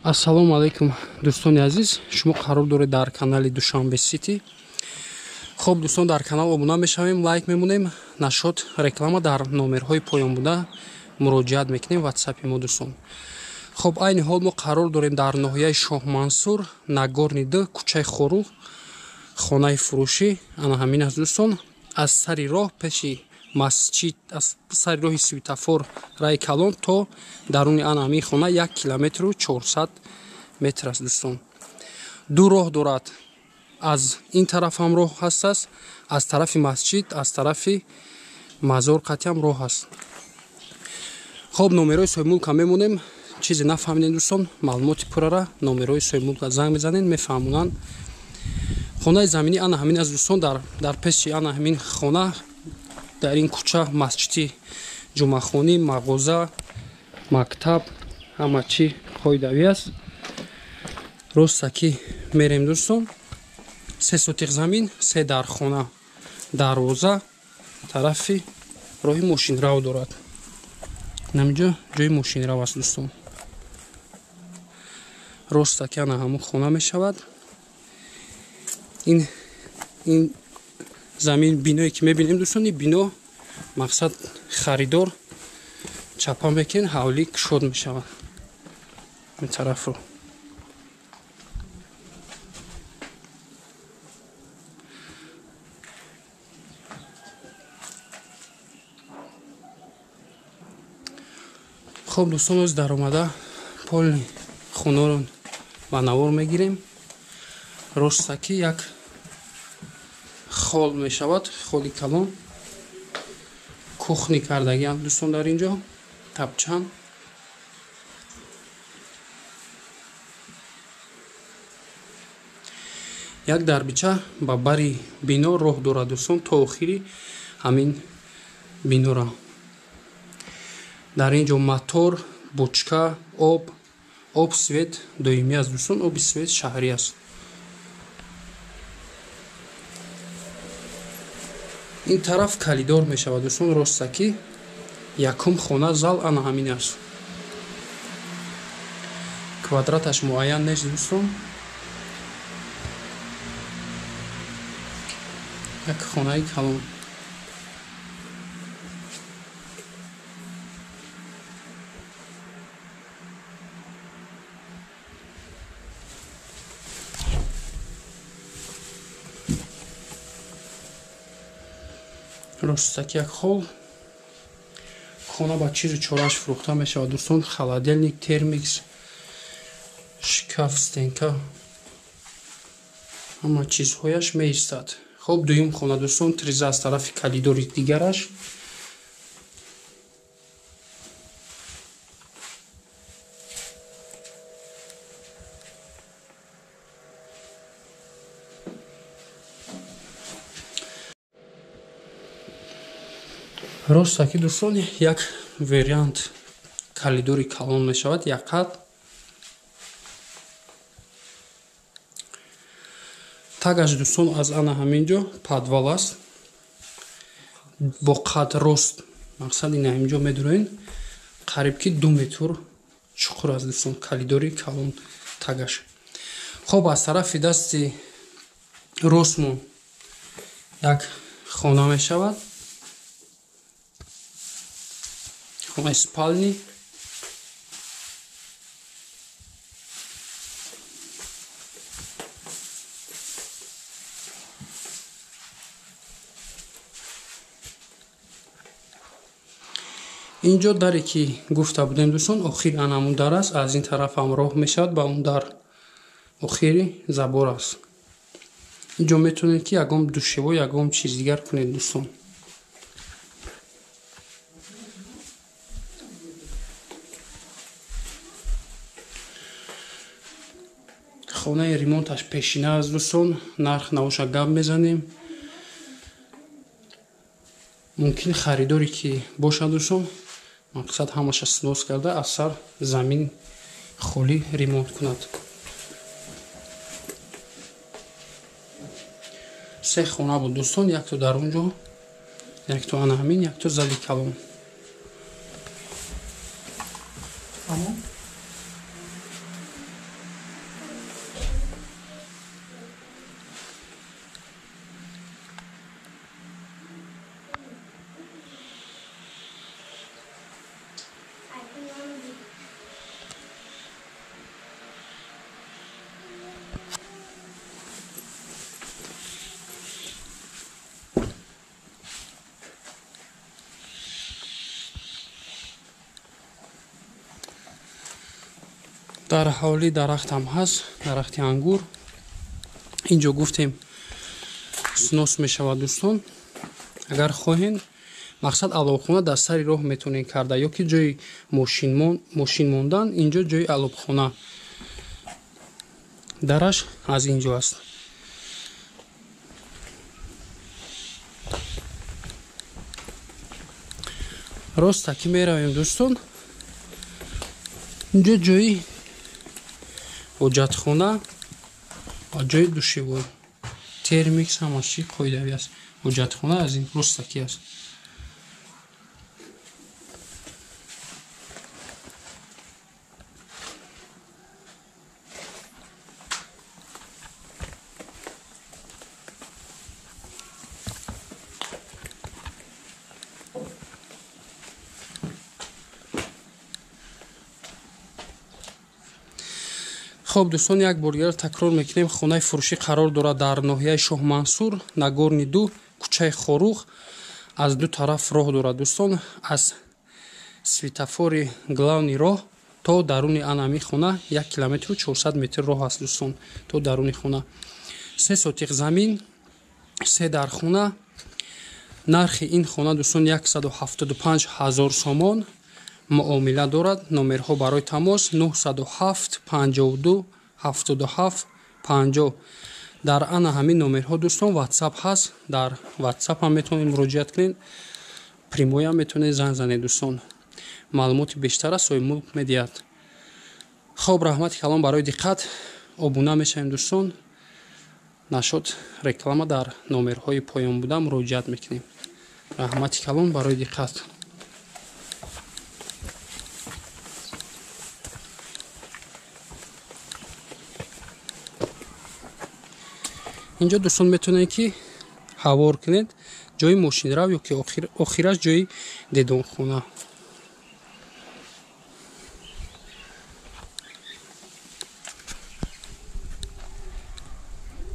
Ассалому алайкум дӯстони азиз, шумо қарор доред дар канали Душанбе Сити. Хоб дӯстон, дар канал обуна мешавем, лайк мемонем, нашод реклама дар номерҳои поёнбуда муроҷиат мекунем ватсапи мо дӯстон. Хоб айни ҳол мо қарор дорем дар ноҳияи Шоҳ Мансур, Нагорни 2, кӯчаи Хору, хонаи фурӯшӣ. Ана ҳамин аст дӯстон. Аз сари роҳ пеши масҷид, аз сари роҳи светофор раи калон то даруни ана ҳамин хона 1 километру 400 метр аст дӯстон. Ду роҳ дорад. аз ин тараф ҳам роҳ ҳастас, аз тарафи масҷид, аз тарафи мазор қатъиам роҳ аст. хоб номерои соҳибмулка мемонем. чизе нафаҳмидем дӯстон, маълумоти пуррара номерои соҳибмулка занг мезанед, мефаҳмонанд. хонаи заминӣ ана ҳамин аст дӯстон. дар пеши ана ҳамин хона дар ин кӯча масҷиди ҷумъахонӣ, мағоза, мактаб, ҳама чӣ қоидавӣ аст. ростаки мерем дӯстон. 3 сотиқ замин, 3 дар хона, дарвоза тарафи роҳи мошинрав дорад. наминҷо ҷои мошинрав аст дӯстон. ростаки ана ҳамун хона мешавад. ин замин биное ки мебинем дӯстон, ин бино мақсад харидор чапа мекунед, ҳавлӣ кушод мешавад. ин тарафро хоб дӯстон, оз даромада полни хонаро ба навор мегирем. ростаки як хол мешавад, холи калон. кухни кардагиам дӯстон дар инҷо, тапчан. як дарбича ба бари бино роҳ дорад дӯстон то охири ҳамин бинора. дар инҷо мотор, бучка, об свет доимӣ аст дӯстон, оби свет шаҳрӣ аст. ин тараф калидор мешавад дӯстон. ростаки якум хона зал ана ҳамин аст. квадраташ муайян нест дӯстон. як хонаи калон. ростаки як хол. хона ба чизу чораш фурӯхта мешавад дӯстон. холодильник, термикс, шкаф, стенка, ҳама чизҳояш меистад. хоб дуюм хона дӯстон, триза аз тарафи калидори дигараш. ростаки дӯстон, як вариант калидори калон мешавад, як қат. тагаш дӯстон аз ана ҳаминҷо падвал аст бо қад рост. мақсад ин ҳаминҷо медурен қариб ки 2 метр чуқур аст дӯстон, калидори калон тагаш. хоб аз тарафи дасти ростмо як хона мешавад. хонаи спални. инҷо даре ки гуфта будем дӯстон, охири ана ҳамун дар аст. аз ин тараф ҳам роҳ мешавад ба он дар. охири забор аст. инҷо метавонед ки ягон душево, ягон чиз дигар кунед дӯстон. хонаи ремонташ пешина аст дӯстон. нарх навоша гап мезанем. мумкин харидоре ки бошад дӯстон, мақсад ҳамаша снос карда аз сар замин холӣ ремонт кунад. 3 хона буд дӯстон, якто дар онҷо, якто ана ҳамин, якто зали калон. дар ҳавли дарахтам ҳаст, дарахти ангур. Инҷо гуфтем снос мешавад дӯстон. Агар хоҳен мақсад алобхона дар сари роҳ метавонед карда, ё ки ҷои мошин мондан, инҷо ҷои алобхона. Дараш аз инҷо аст. Ростаки меравем дӯстон. Инҷо ҷои ҳоҷатхона ва ҷои душевой. Термикс ҳамаши қоидави аст. Ҳоҷатхона аз ин ростаки аст. хоб дӯстон, як бор дигар такрор мекунем. Хонаи фурӯшӣ қарор дорад дар ноҳияи Шоҳ Мансур, Нагорни 2, кӯчаи Хорух. Аз ду тараф роҳ дорад дӯстон. Аз светофори главни роҳ то даруни анами хона 1 километру 400 метр роҳ аст дӯстон, то даруни хона. 3 сотиқ замин, 3 дар хона. Нархи ин хона дӯстон 175 000 сомон муомила дорад. Номерҳо барои тамос 907 52 77 50. Дар ана ҳамин номерҳо дӯстон ватсап ҳаст. Дар ватсап ҳам метавонед муроҷиат кунед. Прямои ҳам метавонед занг занед дӯстон. Маълумоти бештара соҳиби мулк медиҳад. хоб, раҳмати калон барои диққат. Обуна мешавем дӯстон. Нашод реклама дар номерҳои поён буда муроҷиат мекунем. Раҳмати калон барои диққат. инҷо дӯстон метавонед ки ҳавор кунед ҷои мошинрав ё ки охираш ҷои дедонхона.